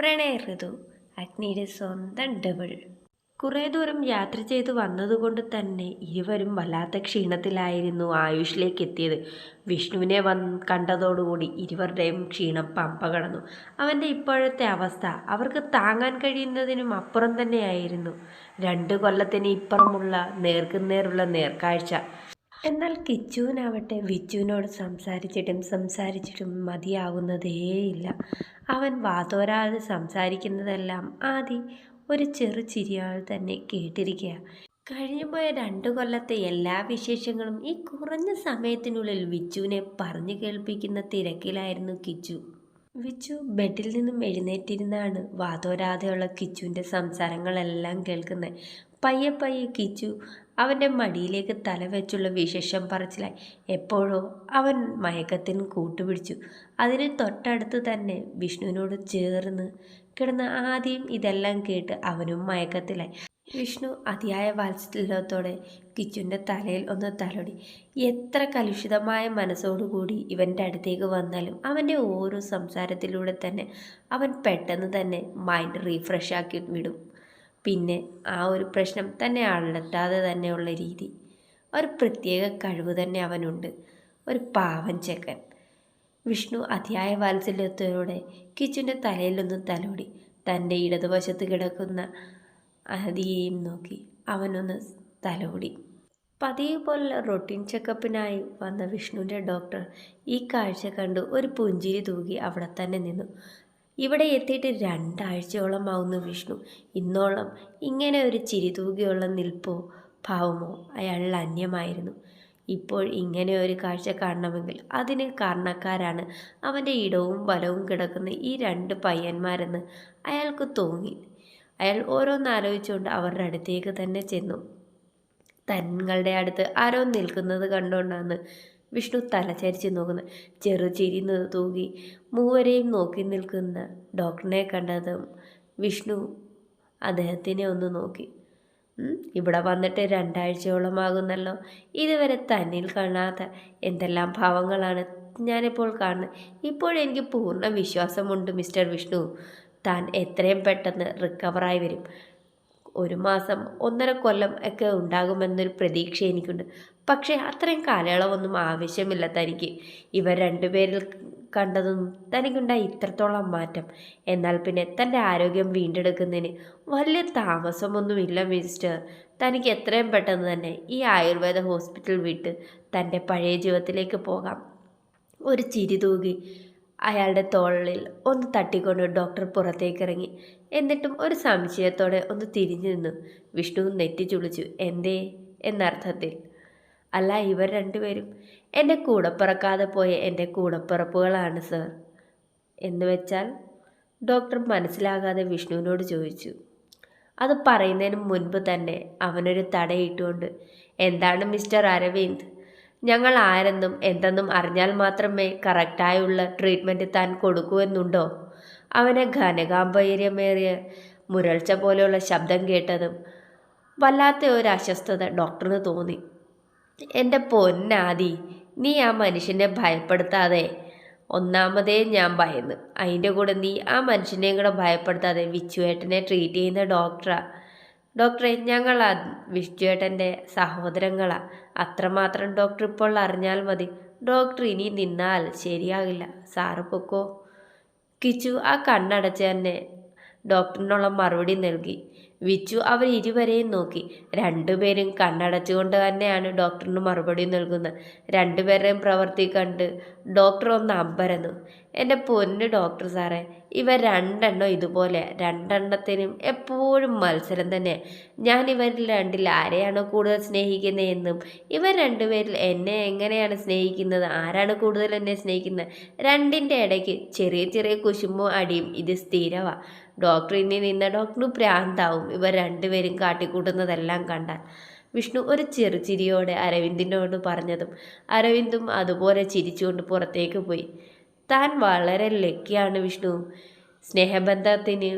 പ്രണയ ഋതു അഗ്നിയുടെ സ്വന്തം ഡബിൾ. കുറേ ദൂരം യാത്ര ചെയ്തു വന്നതുകൊണ്ട് തന്നെ ഇരുവരും വല്ലാത്ത ക്ഷീണത്തിലായിരുന്നു ആയുഷിലേക്ക് എത്തിയത്. വിഷ്ണുവിനെ കണ്ടതോടുകൂടി ഇരുവരുടെയും ക്ഷീണം പമ്പ കടന്നു. അവൻ്റെ ഇപ്പോഴത്തെ അവസ്ഥ അവർക്ക് താങ്ങാൻ കഴിയുന്നതിനും അപ്പുറം തന്നെയായിരുന്നു. 2 കൊല്ലത്തിന് ഇപ്പുറമുള്ള നേർക്കുനേറുള്ള നേർക്കാഴ്ച. എന്നാൽ കിച്ചുവിനാവട്ടെ വിച്ചുവിനോട് സംസാരിച്ചിട്ടും മതിയാകുന്നതേയില്ല. അവൻ വാതോരാതെ സംസാരിക്കുന്നതെല്ലാം ആദ്യം ഒരു ചെറു ചിരിയാൽ തന്നെ കേട്ടിരിക്കുക. കഴിഞ്ഞുപോയ 2 കൊല്ലത്തെ എല്ലാ വിശേഷങ്ങളും ഈ കുറഞ്ഞ സമയത്തിനുള്ളിൽ വിച്ചുവിനെ പറഞ്ഞു കേൾപ്പിക്കുന്ന തിരക്കിലായിരുന്നു കിച്ചു. വിച്ചു ബെഡിൽ നിന്നും എഴുന്നേറ്റിരുന്നാണ് വാതോരാതെയുള്ള കിച്ചുവിൻ്റെ സംസാരങ്ങളെല്ലാം കേൾക്കുന്നത്. പയ്യെ പയ്യെ കിച്ചു അവൻ്റെ മടിയിലേക്ക് തല വെച്ചുള്ള വിശേഷം പറച്ചിലായി. എപ്പോഴോ അവൻ മയക്കത്തിന് കൂട്ടുപിടിച്ചു. അതിന് തൊട്ടടുത്ത് തന്നെ വിഷ്ണുവിനോട് ചേർന്ന് കിടന്ന് ആദ്യം ഇതെല്ലാം കേട്ട് അവനും മയക്കത്തിലായി. വിഷ്ണു അതിയായ വാത്സല്യത്തോടെ കിച്ചുവിൻ്റെ തലയിൽ ഒന്ന് തലോടി. എത്ര കലുഷിതമായ മനസ്സോടുകൂടി ഇവൻ്റെ അടുത്തേക്ക് വന്നാലും അവൻ്റെ ഓരോ സംസാരത്തിലൂടെ തന്നെ അവൻ പെട്ടെന്ന് തന്നെ മൈൻഡ് റീഫ്രഷ് ആക്കി വിടും. പിന്നെ ആ ഒരു പ്രശ്നം തന്നെ അലട്ടാതെ തന്നെയുള്ള രീതി, ഒരു പ്രത്യേക കഴിവ് തന്നെ അവനുണ്ട്. ഒരു പാവൻ ചെക്കൻ. വിഷ്ണു അതിയായ വാത്സല്യത്തോടെ കിച്ചുവിൻ്റെ തലയിലൊന്ന് തലോടി. തൻ്റെ ഇടതുവശത്ത് കിടക്കുന്ന ആദിയെയും നോക്കി അവനൊന്ന് തലോടി. പതിവ് പോലെ റൊട്ടീൻ ചെക്കപ്പിനായി വന്ന വിഷ്ണുവിൻ്റെ ഡോക്ടർ ഈ കാഴ്ച കണ്ടു ഒരു പുഞ്ചിരി തൂകി അവിടെ തന്നെ നിന്നു. ഇവിടെ എത്തിയിട്ട് 2 ആഴ്ചയോളമാവുന്നു വിഷ്ണു. ഇന്നോളം ഇങ്ങനെ ഒരു ചിരി തൂകിയുള്ള നിൽപ്പോ ഭാവമോ അയാളിൽ അന്യമായിരുന്നു. ഇപ്പോൾ ഇങ്ങനെ ഒരു കാഴ്ച കാണണമെങ്കിൽ അതിന് കാരണക്കാരാണ് അവൻ്റെ ഇടവും വലവും കിടക്കുന്ന ഈ 2 പയ്യന്മാരെന്ന് അയാൾക്ക് തോന്നി. അയാൾ ഓരോന്നാലോചിച്ചുകൊണ്ട് അവരുടെ അടുത്തേക്ക് തന്നെ ചെന്നു. തങ്ങളുടെ അടുത്ത് ആരോ നിൽക്കുന്നത് കണ്ടുകൊണ്ടാണ് വിഷ്ണു തലചരിച്ച് നോക്കുന്നത്. ചെറുചിരി തൂകി മൂവരെയും നോക്കി നിൽക്കുന്ന ഡോക്ടറിനെ കണ്ടതും വിഷ്ണു അദ്ദേഹത്തിനെ ഒന്ന് നോക്കി. ഇവിടെ വന്നിട്ട് 2 ആഴ്ചയോളമാകുന്നല്ലോ. ഇതുവരെ തന്നിൽ കാണാത്ത എന്തെല്ലാം ഭാവങ്ങളാണ് ഞാനിപ്പോൾ കാണുന്നത്. ഇപ്പോഴെനിക്ക് പൂർണ്ണ വിശ്വാസമുണ്ട് മിസ്റ്റർ വിഷ്ണു, താൻ എത്രയും പെട്ടെന്ന് റിക്കവറായി വരും. 1 മാസം 1.5 കൊല്ലം ഒക്കെ ഉണ്ടാകുമെന്നൊരു പ്രതീക്ഷ എനിക്കുണ്ട്. പക്ഷേ അത്രയും കാലയളവൊന്നും ആവശ്യമില്ല തനിക്ക്. ഇവർ 2 പേരിൽ കണ്ടതും തനിക്കുണ്ടായി ഇത്രത്തോളം മാറ്റം. എന്നാൽ പിന്നെ തൻ്റെ ആരോഗ്യം വീണ്ടെടുക്കുന്നതിന് വലിയ താമസമൊന്നുമില്ല മിസ്റ്റർ. തനിക്ക് എത്രയും പെട്ടെന്ന് തന്നെ ഈ ആയുർവേദ ഹോസ്പിറ്റൽ വിട്ട് തൻ്റെ പഴയ ജീവിതത്തിലേക്ക് പോകാം. ഒരു ചിരി തൂകി അയാളുടെ തോളിൽ ഒന്ന് തട്ടിക്കൊണ്ട് ഡോക്ടർ പുറത്തേക്ക് ഇറങ്ങി. എന്നിട്ടും ഒരു സംശയത്തോടെ ഒന്ന് തിരിഞ്ഞു നിന്നു. വിഷ്ണു നെറ്റി ചുളിച്ചു. എന്തേ എന്നർത്ഥത്തിൽ. അല്ല, ഇവർ 2 പേരും എൻ്റെ കൂടെ പിറക്കാതെ പോയ എൻ്റെ കൂടപ്പിറപ്പുകളാണ് സർ. എന്ന് വെച്ചാൽ? ഡോക്ടർ മനസ്സിലാകാതെ വിഷ്ണുവിനോട് ചോദിച്ചു. അത് പറയുന്നതിന് മുൻപ് തന്നെ അവനൊരു തടയിട്ടുകൊണ്ട്, എന്താണ് മിസ്റ്റർ അരവിന്ദ്, ഞങ്ങൾ ആരെന്നും എന്തെന്നും അറിഞ്ഞാൽ മാത്രമേ കറക്റ്റായുള്ള ട്രീറ്റ്മെൻറ്റ് താൻ കൊടുക്കുമെന്നുണ്ടോ? അവനെ ഘനഗാംഭീര്യമേറിയ മുരൾച്ച പോലെയുള്ള ശബ്ദം കേട്ടതും വല്ലാത്ത ഒരു അസ്വസ്ഥത ഡോക്ടറിന് തോന്നി. എൻ്റെ പൊന്നാദി, നീ ആ മനുഷ്യനെ ഭയപ്പെടുത്താതെ. ഒന്നാമതേ ഞാൻ ഭയന്ന്, അതിൻ്റെ കൂടെ നീ ആ മനുഷ്യനെയും കൂടെ ഭയപ്പെടുത്താതെ. വിച്ചുവേട്ടനെ ട്രീറ്റ് ചെയ്യുന്ന ഡോക്ടറെ, ഞങ്ങൾ വിച്ചുവേട്ടൻ്റെ സഹോദരങ്ങളാ. അത്രമാത്രം ഡോക്ടർ ഇപ്പോൾ അറിഞ്ഞാൽ മതി. ഡോക്ടർ ഇനി നിന്നാൽ ശരിയാകില്ല. സാറ് പൊക്കോ. കിച്ചു ആ കണ്ണടച്ച് തന്നെ ഡോക്ടറിനുള്ള മറുപടി നൽകി. വിച്ചു അവർ ഇരുവരെയും നോക്കി. 2 പേരും കണ്ണടച്ചുകൊണ്ട് തന്നെയാണ് ഡോക്ടറിന് മറുപടി നൽകുന്നത്. 2 പേരുടെയും പ്രവൃത്തി കണ്ട് ഡോക്ടർ ഒന്ന് അമ്പരന്നു. എൻ്റെ പൊന്ന് ഡോക്ടർ സാറേ, ഇവർ 2 എണ്ണം ഇതുപോലെ. 2 എണ്ണത്തിനും എപ്പോഴും മത്സരം തന്നെ. ഞാൻ ഇവരിൽ 2 ആരെയാണ് കൂടുതൽ സ്നേഹിക്കുന്നതെന്നും ഇവർ 2 പേരിൽ എന്നെ എങ്ങനെയാണ് സ്നേഹിക്കുന്നത്, ആരാണ് കൂടുതൽ എന്നെ സ്നേഹിക്കുന്നത്, 2ൻ്റെ ഇടയ്ക്ക് ചെറിയ ചെറിയ കുശുമ്പും അടിയും ഇത് സ്ഥിരമാണ്. ഡോക്ടർ ഇനി നിന്ന ഡോക്ടറിന് പ്രാന്താവും ഇവർ 2 പേരും കാട്ടിക്കൂട്ടുന്നതെല്ലാം കണ്ടാൽ. വിഷ്ണു ഒരു ചെറുചിരിയോടെ അരവിന്ദിനോട് പറഞ്ഞതും അരവിന്ദും അതുപോലെ ചിരിച്ചുകൊണ്ട് പുറത്തേക്ക് പോയി. താൻ വളരെ ലക്കിയാണ് വിഷ്ണു. സ്നേഹബന്ധത്തിന്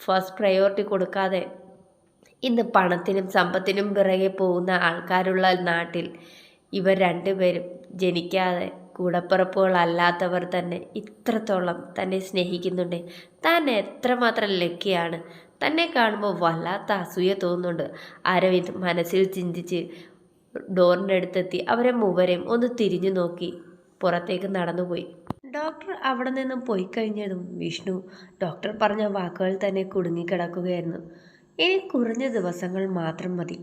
ഫസ്റ്റ് പ്രയോറിറ്റി കൊടുക്കാതെ ഇന്ന് പണത്തിനും സമ്പത്തിനും പിറകെ പോകുന്ന ആൾക്കാരുള്ള നാട്ടിൽ ഇവർ 2 പേരും ജനിക്കാതെ കൂടപ്പിറപ്പുകളല്ലാത്തവർ തന്നെ ഇത്രത്തോളം തന്നെ സ്നേഹിക്കുന്നുണ്ട്. താൻ എത്രമാത്രം ലക്കിയാണ്. തന്നെ കാണുമ്പോൾ വല്ലാത്ത അസൂയ തോന്നുന്നുണ്ട്. അരവിന്ദ് മനസ്സിൽ ചിന്തിച്ച് ഡോറിൻ്റെ അടുത്തെത്തി അവരെ മൂവരെയും ഒന്ന് തിരിഞ്ഞു നോക്കി പുറത്തേക്ക് നടന്നുപോയി. ഡോക്ടർ അവിടെ നിന്നും പോയി കഴിഞ്ഞതും വിഷ്ണു ഡോക്ടർ പറഞ്ഞ വാക്കുകൾ തന്നെ കുടുങ്ങിക്കിടക്കുകയായിരുന്നു. ഇനി കുറഞ്ഞ ദിവസങ്ങൾ മാത്രം മതി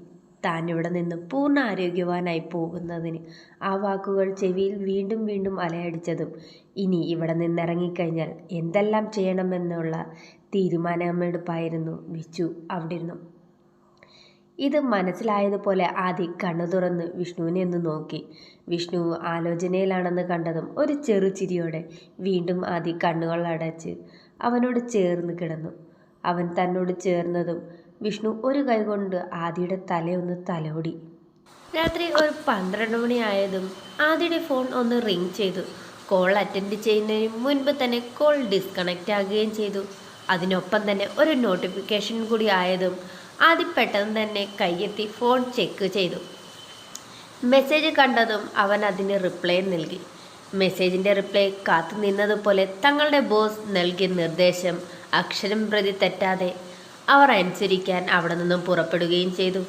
താൻ ഇവിടെ നിന്ന് പൂർണ്ണ ആരോഗ്യവാനായി പോകുന്നതിന്. ആ വാക്കുകൾ ചെവിയിൽ വീണ്ടും വീണ്ടും അലയടിച്ചതും ഇനി ഇവിടെ നിന്നിറങ്ങിക്കഴിഞ്ഞാൽ എന്തെല്ലാം ചെയ്യണമെന്നുള്ള തീരുമാനമെടുപ്പായിരുന്നു വിച്ചു അവിടെ ഇരുന്നു. ഇത് മനസ്സിലായതുപോലെ ആദി കണ്ണു തുറന്ന് വിഷ്ണുവിനെ ഒന്ന് നോക്കി. വിഷ്ണു ആലോചനയിലാണെന്ന് കണ്ടതും ഒരു ചെറുചിരിയോടെ വീണ്ടും ആദി കണ്ണുകൾ അടച്ച് അവനോട് ചേർന്ന് കിടന്നു. അവൻ തന്നോട് ചേർന്നതും വിഷ്ണു ഒരു കൈകൊണ്ട് ആദിയുടെ തലയൊന്ന് തലോടി. രാത്രി ഒരു 12 മണിയായതും ആദിയുടെ ഫോൺ ഒന്ന് റിങ് ചെയ്തു. കോൾ അറ്റൻഡ് ചെയ്യുന്നതിന് മുൻപ് തന്നെ കോൾ ഡിസ്കണക്റ്റ് ആകുകയും ചെയ്തു. അതിനൊപ്പം തന്നെ ഒരു നോട്ടിഫിക്കേഷൻ കൂടി ആയതും ആദ്യം പെട്ടെന്ന് തന്നെ കയ്യെത്തി ഫോൺ ചെക്ക് ചെയ്തു. മെസ്സേജ് കണ്ടതും അവൻ അതിന് റിപ്ലൈ നൽകി. മെസ്സേജിൻ്റെ റിപ്ലൈ കാത്തു നിന്നതുപോലെ തങ്ങളുടെ ബോസ് നൽകിയ നിർദ്ദേശം അക്ഷരം പ്രതി തെറ്റാതെ അവർ അനുസരിക്കാൻ അവിടെ നിന്നും പുറപ്പെടുകയും ചെയ്തു.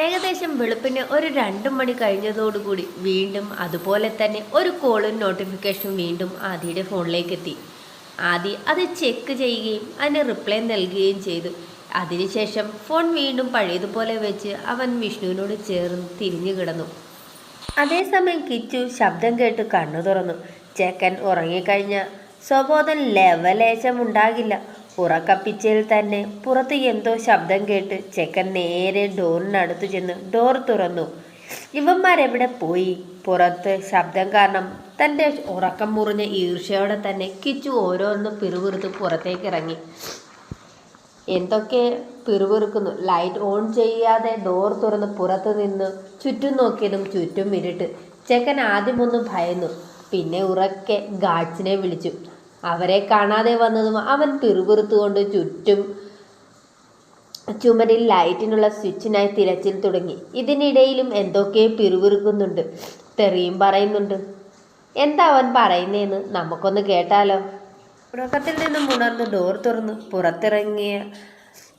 ഏകദേശം വെളുപ്പിന് ഒരു 2 മണി കഴിഞ്ഞതോടുകൂടി വീണ്ടും അതുപോലെ തന്നെ ഒരു കോളും നോട്ടിഫിക്കേഷനും വീണ്ടും ആദിയുടെ ഫോണിലേക്ക് എത്തി. ആദി അത് ചെക്ക് ചെയ്യുകയും അതിന് റിപ്ലൈ നൽകുകയും ചെയ്തു. അതിനുശേഷം ഫോൺ വീണ്ടും പഴയതുപോലെ വെച്ച് അവൻ വിഷ്ണുവിനോട് ചേർന്ന് തിരിഞ്ഞു കിടന്നു. അതേസമയം കിച്ചു ശബ്ദം കേട്ട് കണ്ണു തുറന്നു. ചെക്കൻ ഉറങ്ങിക്കഴിഞ്ഞ സ്വബോധം ലെവലേശമുണ്ടാകില്ല. ഉറക്കപ്പിച്ചയിൽ തന്നെ പുറത്ത് എന്തോ ശബ്ദം കേട്ട് ചെക്കൻ നേരെ ഡോറിനടുത്തു ചെന്ന് ഡോർ തുറന്നു. ഇവന്മാരെവിടെ പോയി? പുറത്ത് ശബ്ദം കാരണം തൻ്റെ ഉറക്കം മുറിഞ്ഞ ഈർഷ്യയോടെ തന്നെ കിച്ചു ഓരോന്ന് പിറുപിറുത്ത് പുറത്തേക്ക് ഇറങ്ങി. എന്തൊക്കെ പിറുപിറുക്കുന്നു. ലൈറ്റ് ഓൺ ചെയ്യാതെ ഡോർ തുറന്ന് പുറത്തു നിന്ന് ചുറ്റും നോക്കിയതും ചുറ്റും ഇരുട്ട്. ചെക്കൻ ആദ്യമൊന്ന് ഭയന്നു. പിന്നെ ഉറക്കെ ഗാർഡ്സിനെ വിളിച്ചു. അവരെ കാണാതെ വന്നതും അവൻ പിറുപിറുത്തുകൊണ്ട് ചുറ്റും ചുമരിൽ ലൈറ്റിനുള്ള സ്വിച്ചിനായി തിരച്ചിൽ തുടങ്ങി. ഇതിനിടയിലും എന്തൊക്കെ പിറുപിറുക്കുന്നുണ്ട്, തെറിയും പറയുന്നുണ്ട്. എന്താ അവൻ പറയുന്നതെന്ന് നമുക്കൊന്ന് കേട്ടാലോ? ഉറക്കത്തിൽ നിന്നും ഉണർന്ന് ഡോർ തുറന്ന് പുറത്തിറങ്ങിയ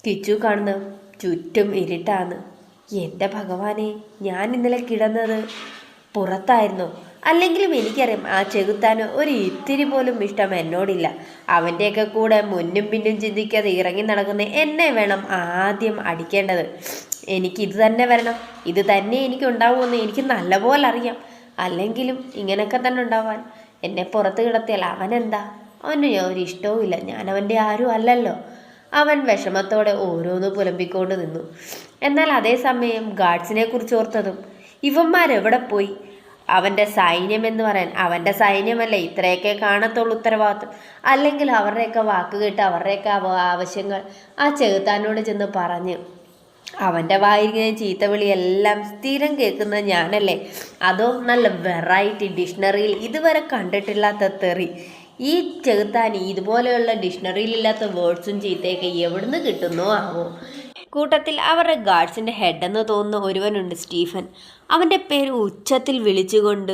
കിച്ചു കാണുന്ന ചുറ്റും ഇരുട്ടാണ്. എൻ്റെ ഭഗവാനെ, ഞാൻ ഇന്നലെ കിടന്നത് പുറത്തായിരുന്നു. അല്ലെങ്കിലും എനിക്കറിയാം ആ ചെകുത്താന് ഒരു ഇത്തിരി പോലും ഇഷ്ടം എന്നോടില്ല. അവൻ്റെയൊക്കെ കൂടെ മുന്നും പിന്നും ചിന്തിക്കാതെ ഇറങ്ങി നടക്കുന്ന എന്നെ വേണം ആദ്യം അടിക്കേണ്ടത്. എനിക്കിത് തന്നെ വരണം. ഇത് തന്നെ എനിക്കുണ്ടാവുമെന്ന് എനിക്ക് നല്ലപോലെ അറിയാം. അല്ലെങ്കിലും ഇങ്ങനെയൊക്കെ തന്നെ ഉണ്ടാവാൻ എന്നെ പുറത്ത് കിടത്തിയാൽ അവനെന്താ? അവന് ഒരു ഇഷ്ടവും ഇല്ല. ഞാൻ അവൻ്റെ ആരും അല്ലല്ലോ. അവൻ വിഷമത്തോടെ ഓരോന്ന് പുലമ്പിക്കൊണ്ട് നിന്നു. എന്നാൽ അതേസമയം ഗാർഡ്സിനെ കുറിച്ച് ഓർത്തതും ഇവന്മാരെവിടെ പോയി? അവൻ്റെ സൈന്യമെന്ന് പറയാൻ അവൻ്റെ സൈന്യമല്ലേ ഇത്രയൊക്കെ കാണത്തുള്ളൂ ഉത്തരവാദിത്വം. അല്ലെങ്കിൽ അവരുടെയൊക്കെ വാക്ക് കേട്ട് അവരുടെയൊക്കെ ആവശ്യങ്ങൾ ആ ചെകുത്താനോട് ചെന്ന് പറഞ്ഞ് അവൻ്റെ വായിരിക്കുന്ന ചീത്തവിളിയെല്ലാം സ്ഥിരം കേൾക്കുന്ന ഞാനല്ലേ? അതോ നല്ല വെറൈറ്റി ഡിക്ഷണറിയിൽ ഇതുവരെ കണ്ടിട്ടില്ലാത്ത തെറി. ഈ ചെകുത്താൻ ഇതുപോലെയുള്ള ഡിക്ഷണറിയിലില്ലാത്ത വേർഡ്സും ചീത്തയൊക്കെ എവിടുന്ന് കിട്ടുന്നോ ആവോ? കൂട്ടത്തിൽ അവരുടെ ഗാർഡ്സിൻ്റെ ഹെഡെന്ന് തോന്നുന്ന ഒരുവനുണ്ട്, സ്റ്റീഫൻ. അവൻ്റെ പേര് ഉച്ചത്തിൽ വിളിച്ചുകൊണ്ട്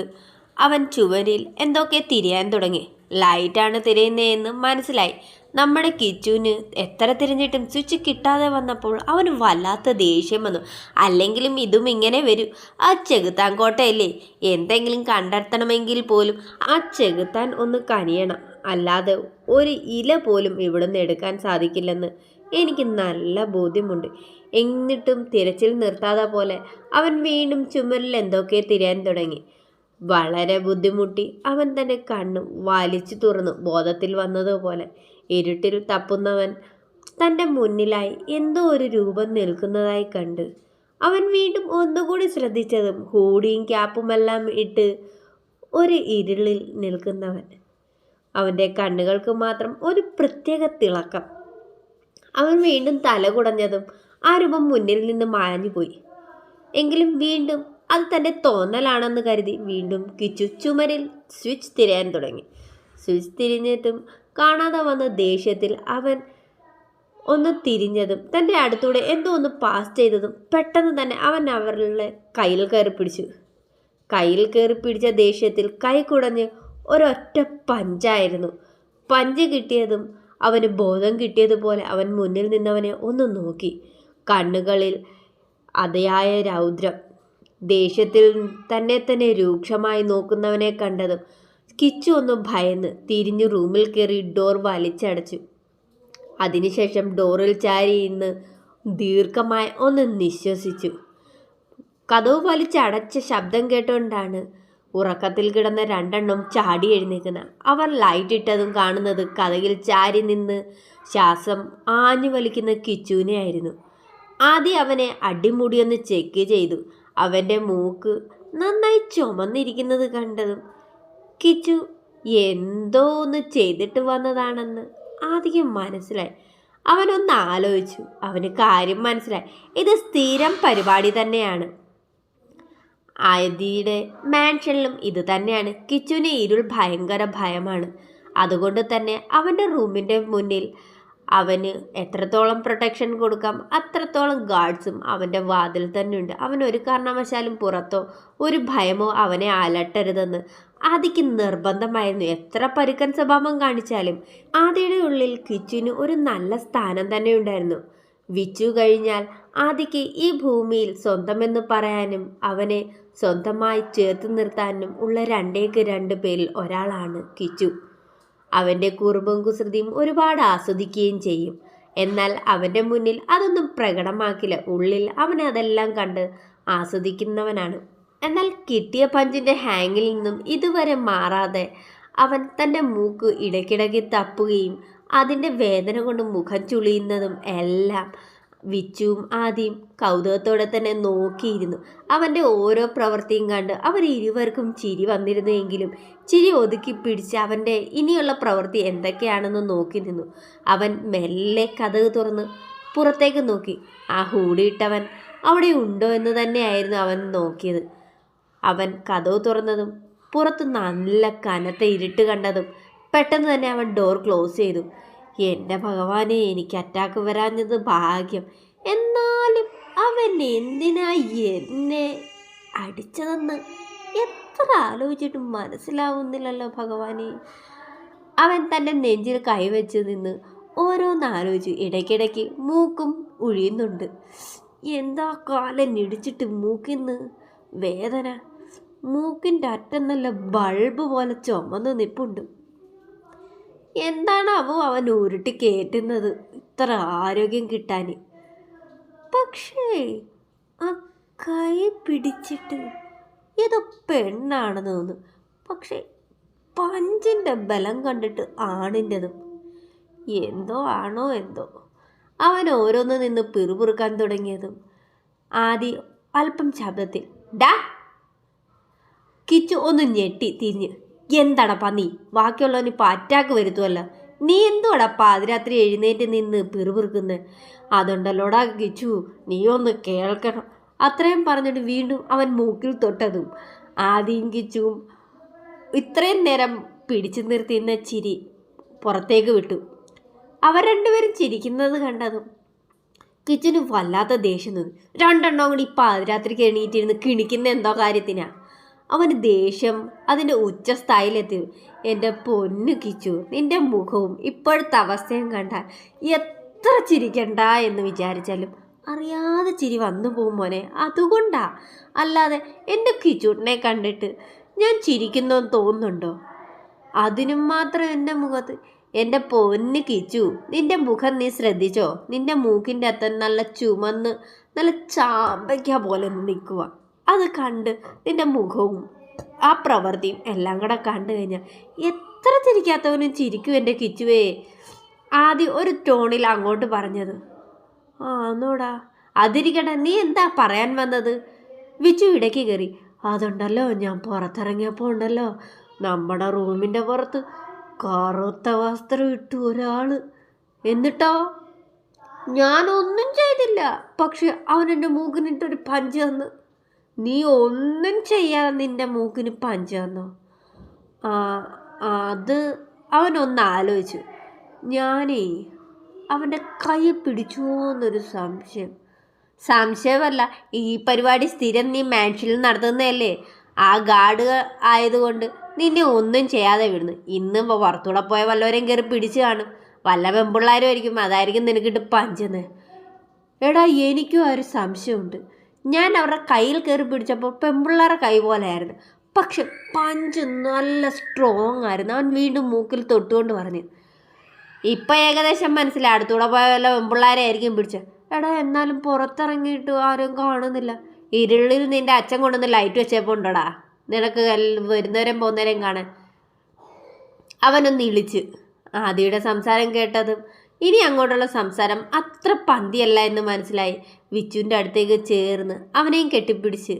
അവൻ ചുവരിൽ എന്തൊക്കെ തിരയാൻ തുടങ്ങി. ലൈറ്റാണ് തിരയുന്നതെന്ന് മനസ്സിലായി. നമ്മുടെ കിച്ചുവിന് എത്ര തിരഞ്ഞിട്ടും സ്വിച്ച് കിട്ടാതെ വന്നപ്പോൾ അവന് വല്ലാത്ത ദേഷ്യം വന്നു. അല്ലെങ്കിലും ഇതും ഇങ്ങനെ വരും. ആ ചെകുത്താൻ കോട്ടയല്ലേ, എന്തെങ്കിലും കണ്ടെത്തണമെങ്കിൽ പോലും ആ ചെകുത്താൻ ഒന്ന് കനിയണം. അല്ലാതെ ഒരു ഇല പോലും ഇവിടുന്ന് എടുക്കാൻ സാധിക്കില്ലെന്ന് എനിക്ക് നല്ല ബോധ്യമുണ്ട്. എന്നിട്ടും തിരച്ചിൽ നിർത്താതെ പോലെ അവൻ വീണ്ടും ചുമരിൽ എന്തൊക്കെ തിരയാൻ തുടങ്ങി. വളരെ ബുദ്ധിമുട്ടി അവൻ തന്നെ കണ്ണു വലിച്ചു തുറന്നു. ബോധത്തിൽ വന്നതുപോലെ ഇരുട്ടിൽ തപ്പുന്നവൻ തൻ്റെ മുന്നിലായി എന്തോ ഒരു രൂപം നിൽക്കുന്നതായി കണ്ട് അവൻ വീണ്ടും ഒന്നുകൂടി ശ്രദ്ധിച്ചതും ഹൂഡിയും ക്യാപ്പുമെല്ലാം ഇട്ട് ഒരു ഇരുളിൽ നിൽക്കുന്നവൻ. അവൻ്റെ കണ്ണുകൾക്ക് മാത്രം ഒരു പ്രത്യേക തിളക്കം. അവൻ വീണ്ടും തല കുടഞ്ഞതും ആ രൂപം മുന്നിൽ നിന്ന് മാഞ്ഞുപോയി. എങ്കിലും വീണ്ടും അത് തൻ്റെ തോന്നലാണെന്ന് കരുതി വീണ്ടും കിച്ചു ചുമരിൽ സ്വിച്ച് തിരയാൻ തുടങ്ങി. സ്വിച്ച് തിരിഞ്ഞിട്ടും കാണാതെ വന്ന ദേഷ്യത്തിൽ അവൻ ഒന്ന് തിരിഞ്ഞതും തൻ്റെ അടുത്തൂടെ എന്തോ ഒന്ന് പാസ് ചെയ്തതും പെട്ടെന്ന് തന്നെ അവൻ അവരുടെ കയ്യിൽ കയറി പിടിച്ചു. കയ്യിൽ കയറി പിടിച്ച ദേഷ്യത്തിൽ കൈ കുടഞ്ഞ് ഒരൊറ്റ പഞ്ചായിരുന്നു. പഞ്ച് കിട്ടിയതും അവന് ബോധം കിട്ടിയതുപോലെ അവൻ മുന്നിൽ നിന്നവനെ ഒന്ന് നോക്കി. കണ്ണുകളിൽ അതിയായ രൗദ്രം. ദേഷ്യത്തിൽ തന്നെ രൂക്ഷമായി നോക്കുന്നവനെ കണ്ടതും കിച്ചു ഒന്ന് ഭയന്ന് തിരിഞ്ഞു റൂമിൽ കയറി ഡോർ വലിച്ചടച്ചു. അതിനുശേഷം ഡോറിൽ ചാരി ഇന്ന് ദീർഘമായി ഒന്ന് നിശ്വസിച്ചു. കതവ് വലിച്ചടച്ച ശബ്ദം കേട്ടുകൊണ്ടാണ് ഉറക്കത്തിൽ കിടന്ന രണ്ടെണ്ണം ചാടി എഴുന്നേക്കുന്നത്. അവർ ലൈറ്റ് ഇട്ടതും കാണുന്നത് കതകിൽ ചാരി നിന്ന് ശ്വാസം ആഞ്ഞു വലിക്കുന്ന കിച്ചുവിനെ ആയിരുന്നു. ആദ്യം അവനെ അടിമുടിയൊന്ന് ചെക്ക് ചെയ്തു. അവൻ്റെ മൂക്ക് നന്നായി ചുമന്നിരിക്കുന്നത് കണ്ടതും കിച്ചു എന്തോ ഒന്ന് ചെയ്തിട്ട് വന്നതാണെന്ന് ആദ്യം മനസ്സിലായി. അവനൊന്ന് ആലോചിച്ചു. അവന് കാര്യം മനസ്സിലായി. ഇത് സ്ഥിരം പരിപാടി തന്നെയാണ്. ആദിയുടെ മാൻഷനിലും ഇത് തന്നെയാണ്. കിച്ചുവിന് ഇരുൾ ഭയങ്കര ഭയമാണ്. അതുകൊണ്ട് തന്നെ അവൻ്റെ റൂമിൻ്റെ മുന്നിൽ അവന് എത്രത്തോളം പ്രൊട്ടക്ഷൻ കൊടുക്കാം അത്രത്തോളം ഗാർഡ്സും അവൻ്റെ വാതിൽ തന്നെ ഉണ്ട്. അവൻ ഒരു കാരണവശാലും പുറത്തോ ഒരു ഭയമോ അവനെ അലട്ടരുതെന്ന് ആദിക്ക് നിർബന്ധമായിരുന്നു. എത്ര പരുക്കൻ സ്വഭാവം കാണിച്ചാലും ആദിയുടെ ഉള്ളിൽ കിച്ചുവിന് ഒരു നല്ല സ്ഥാനം തന്നെ ഉണ്ടായിരുന്നു. വിച്ചു കഴിഞ്ഞാൽ ആദിക്ക് ഈ ഭൂമിയിൽ സ്വന്തമെന്ന് പറയാനും അവനെ സ്വന്തമായി ചേർത്ത് നിർത്താനും ഉള്ള രണ്ടേക്ക് 2 പേരിൽ ഒരാളാണ് കിച്ചു. അവൻ്റെ കുറുമ്പും കുസൃതിയും ഒരുപാട് ആസ്വദിക്കുകയും ചെയ്യും. എന്നാൽ അവൻ്റെ മുന്നിൽ അതൊന്നും പ്രകടമാക്കില്ല. ഉള്ളിൽ അവൻ അതെല്ലാം കണ്ട് ആസ്വദിക്കുന്നവനാണ്. എന്നാൽ കിട്ടിയ പഞ്ചിൻ്റെ ഹാങ്ങിൽ നിന്നും ഇതുവരെ മാറാതെ അവൻ തൻ്റെ മൂക്ക് ഇടയ്ക്കിടയ്ക്ക് തപ്പുകയും അതിൻ്റെ വേദന കൊണ്ട് മുഖം ചുളിയുന്നതും എല്ലാം വിച്ചുവും ആദ്യം കൗതുകത്തോടെ തന്നെ നോക്കിയിരുന്നു. അവൻ്റെ ഓരോ പ്രവൃത്തിയും കണ്ട് അവർ ഇരുവർക്കും ചിരി വന്നിരുന്നുവെങ്കിലും ചിരി ഒതുക്കി പിടിച്ച് അവൻ്റെ ഇനിയുള്ള പ്രവൃത്തി എന്തൊക്കെയാണെന്ന് നോക്കി നിന്നു. അവൻ മെല്ലെ കതക് തുറന്ന് പുറത്തേക്ക് നോക്കി. ആ ഹൂടിയിട്ടവൻ അവിടെ ഉണ്ടോ എന്ന് തന്നെയായിരുന്നു അവൻ നോക്കിയത്. അവൻ കതക് തുറന്നതും പുറത്ത് നല്ല കനത്ത ഇരുട്ട് കണ്ടതും പെട്ടെന്ന് തന്നെ അവൻ ഡോർ ക്ലോസ് ചെയ്തു. എൻ്റെ ഭഗവാനെ, എനിക്ക് അറ്റാക്ക് വരാഞ്ഞത് ഭാഗ്യം. എന്നാലും അവൻ എന്തിനാ എന്നെ അടിച്ചതെന്ന് എത്ര ആലോചിച്ചിട്ടും മനസ്സിലാവുന്നില്ലല്ലോ ഭഗവാനെ. അവൻ തൻ്റെ നെഞ്ചിൽ കൈവച്ച് നിന്ന് ഓരോന്നാലോചിച്ചു. ഇടയ്ക്കിടയ്ക്ക് മൂക്കും ഒഴിയുന്നുണ്ട്. എന്താ കാലം ഇടിച്ചിട്ട് മൂക്കിന്ന് വേദന. മൂക്കിൻ്റെ അറ്റം നല്ല ബൾബ് പോലെ ചുമന്ന് നിപ്പുണ്ട്. എന്താണാവോ അവൻ ഉരുട്ടി കയറ്റുന്നത് ഇത്ര ആരോഗ്യം കിട്ടാൻ. പക്ഷേ ആ കൈ പിടിച്ചിട്ട് ഏതോ പെണ്ണാണെന്ന് തോന്നുന്നു. പക്ഷേ പഞ്ചിൻ്റെ ബലം കണ്ടിട്ട് ആണിൻ്റെതും എന്തോ ആണോ എന്തോ. അവൻ ഓരോന്ന് നിന്ന് പിറുപിറുക്കാൻ തുടങ്ങിയതും ആദ്യം അല്പം ശബ്ദത്തിൽ ഡാ. കിച്ചു ഒന്ന് ഞെട്ടി തിരിഞ്ഞ്, എന്താടപ്പാ നീ? ബാക്കിയുള്ളവനിപ്പോൾ അറ്റാക്ക് വരുത്തുമല്ലോ. നീ എന്തുവാടാ പാതിരാത്രി എഴുന്നേറ്റ് നിന്ന് പിറുപിറുക്കുന്നത്? അതുണ്ടല്ലോടാ കിച്ചു, നീ ഒന്ന് കേൾക്കണം. അത്രയും പറഞ്ഞിട്ട് വീണ്ടും അവൻ മൂക്കിൽ തൊട്ടതും ആദ്യം കിച്ചുവും ഇത്രയും നേരം പിടിച്ചു നിർത്തിയുന്ന ചിരി പുറത്തേക്ക് വിട്ടു. അവർ രണ്ടുപേരും ചിരിക്കുന്നത് കണ്ടതും കിച്ചുന് വല്ലാത്ത ദേഷ്യം തോന്നി. രണ്ടെണ്ണം കൂടി പാതിരാത്രിക്ക് എണീറ്റിരുന്ന് കിണിക്കുന്ന എന്തോ കാര്യത്തിനാ. അവന് ദേഷ്യം അതിൻ്റെ ഉച്ചസ്ഥായിലെത്തി. എൻ്റെ പൊന്നു കിച്ചു, നിൻ്റെ മുഖവും ഇപ്പോഴത്തെ അവസ്ഥയും കണ്ടാൽ എത്ര ചിരിക്കണ്ട എന്ന് വിചാരിച്ചാലും അറിയാതെ ചിരി വന്നു പോകും മോനെ. അതുകൊണ്ടാ. അല്ലാതെ എൻ്റെ കിച്ചൂട്ടിനെ കണ്ടിട്ട് ഞാൻ ചിരിക്കുന്നതെന്ന് തോന്നുന്നുണ്ടോ? അതിനും മാത്രം എൻ്റെ മുഖത്ത്. എൻ്റെ പൊന്ന് കിച്ചു, നിൻ്റെ മുഖം നീ ശ്രദ്ധിച്ചോ? നിൻ്റെ മൂക്കിൻ്റെ അറ്റം നല്ല ചുമന്ന് നല്ല ചാമ്പയ്ക്ക പോലെ നിൽക്കുക. അത് കണ്ട് നിൻ്റെ മുഖവും ആ പ്രവൃത്തിയും എല്ലാം കൂടെ കണ്ടു കഴിഞ്ഞാൽ എത്ര ചിരിക്കാത്തവനും ചിരിക്കും എൻ്റെ കിച്ചുവേ. ആദ്യം ഒരു ടോണിൽ അങ്ങോട്ട് പറഞ്ഞത്. ആന്നോടാ, അതിരിക്കട്ടെ, നീ എന്താ പറയാൻ വന്നത്? വിച്ചു ഇടയ്ക്ക് കയറി. അതുണ്ടല്ലോ, ഞാൻ പുറത്തിറങ്ങിയപ്പോൾ ഉണ്ടല്ലോ നമ്മുടെ റൂമിൻ്റെ പുറത്ത് കറുത്ത വസ്ത്രം ഇട്ടു ഒരാൾ. എന്നിട്ടോ? ഞാനൊന്നും ചെയ്തില്ല. പക്ഷെ അവൻ എൻ്റെ മൂക്കിനിട്ടൊരു പഞ്ച് തന്നു. നീ ഒന്നും ചെയ്യാതെ നിൻ്റെ മൂക്കിന് പഞ്ച് തന്നോ? അത് അവനൊന്ന് ആലോചിച്ചു. ഞാനേ അവൻ്റെ കൈ പിടിച്ചോ എന്നൊരു സംശയമല്ല. ഈ പരിപാടി സ്ഥിരം നീ മാൻഷനിൽ നടത്തുന്നതല്ലേ? ആ ഗാർഡ് ആയതുകൊണ്ട് നിന്നെ ഒന്നും ചെയ്യാതെ വിടുന്നു. ഇന്നും പുറത്തൂടെ പോയ വല്ലവരെയും കയറി പിടിച്ചു കാണും. വല്ല പെമ്പിള്ളാരും ആയിരിക്കും, അതായിരിക്കും നിനക്കിട്ട് പഞ്ചെന്ന്. എടാ, എനിക്കും ആ ഒരു സംശയമുണ്ട്. ഞാൻ അവരുടെ കയ്യിൽ കയറി പിടിച്ചപ്പോൾ പെമ്പിള്ളാരുടെ കൈ പോലെയായിരുന്നു, പക്ഷെ പഞ്ച് നല്ല സ്ട്രോങ് ആയിരുന്നു. അവൻ വീണ്ടും മൂക്കിൽ തൊട്ടുകൊണ്ട് പറഞ്ഞു. ഇപ്പം ഏകദേശം മനസ്സിലായി, അടുത്തൂടെ പോയ വല്ല പെമ്പിള്ളാരെ ആയിരിക്കും പിടിച്ചത്. എടാ, എന്നാലും പുറത്തിറങ്ങിയിട്ട് ആരും കാണുന്നില്ല. ഇരുളിൽ നിന്റെ അച്ഛൻ കൊണ്ടുവന്ന് ലൈറ്റ് വെച്ചപ്പോൾ ഉണ്ടോടാ നിനക്ക് വരുന്നവരെയും പോകുന്നവരെയും കാണാൻ. അവനൊന്ന് ഇളിച്ച്. ആദിയുടെ സംസാരം കേട്ടതും ഇനി അങ്ങോട്ടുള്ള സംസാരം അത്ര പന്തിയല്ല എന്ന് മനസ്സിലായി. വിച്ചുവിൻ്റെ അടുത്തേക്ക് ചേർന്ന് അവനെയും കെട്ടിപ്പിടിച്ച്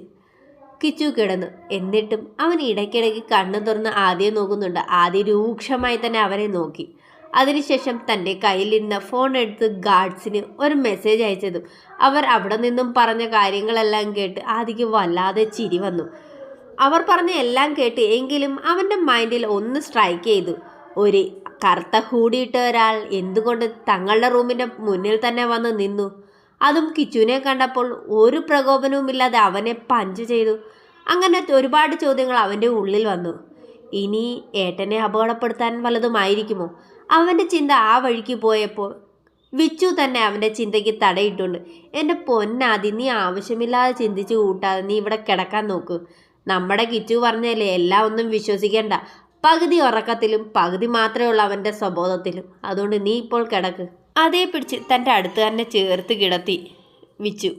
കിച്ചു കിടന്നു. എന്നിട്ടും അവൻ ഇടയ്ക്കിടയ്ക്ക് കണ്ണു തുറന്ന് ആദ്യം നോക്കുന്നുണ്ട്. ആദ്യം രൂക്ഷമായി തന്നെ അവനെ നോക്കി. അതിനുശേഷം തൻ്റെ കയ്യിലിരുന്ന ഫോൺ എടുത്ത് ഗാർഡ്സിന് ഒരു മെസ്സേജ് അയച്ചതും അവർ അവിടെ നിന്നും പറഞ്ഞ കാര്യങ്ങളെല്ലാം കേട്ട് ആദിക്ക് വല്ലാതെ ചിരി വന്നു. അവർ പറഞ്ഞ എല്ലാം കേട്ട് എങ്കിലും അവൻ്റെ മൈൻഡിൽ ഒന്ന് സ്ട്രൈക്ക് ചെയ്തു. ഒരു കറുത്ത ഹൂഡിയിട്ട ഒരാൾ എന്തുകൊണ്ട് തങ്ങളുടെ റൂമിൻ്റെ മുന്നിൽ തന്നെ വന്ന് നിന്നു? അതും കിച്ചുവിനെ കണ്ടപ്പോൾ ഒരു പ്രകോപനവുമില്ലാതെ അവനെ പഞ്ച് ചെയ്തു. അങ്ങനെ ഒരുപാട് ചോദ്യങ്ങൾ അവൻ്റെ ഉള്ളിൽ വന്നു. ഇനി ഏട്ടനെ അപകടപ്പെടുത്താൻ വല്ലതുമായിരിക്കുമോ? അവൻ്റെ ചിന്ത ആ വഴിക്ക് പോയപ്പോൾ വിച്ചു തന്നെ അവൻ്റെ ചിന്തയ്ക്ക് തടയിട്ടുണ്ട്. എൻ്റെ പൊന്നാദി, നീ ആവശ്യമില്ലാതെ ചിന്തിച്ച് കൂട്ടാതെ നീ ഇവിടെ കിടക്കാൻ നോക്കൂ. നമ്മുടെ കിച്ചു പറഞ്ഞല്ലേ, എല്ലാം ഒന്നും വിശ്വസിക്കേണ്ട. പകുതി ഉറക്കത്തിലും പകുതി മാത്രമേ ഉള്ളൂ അവൻ്റെ സ്വബോധത്തിലും. അതുകൊണ്ട് നീ ഇപ്പോൾ കിടക്ക്. അതേ പിടിച്ച് തൻ്റെ അടുത്ത് തന്നെ ചേർത്ത് കിടത്തി വിച്ചു.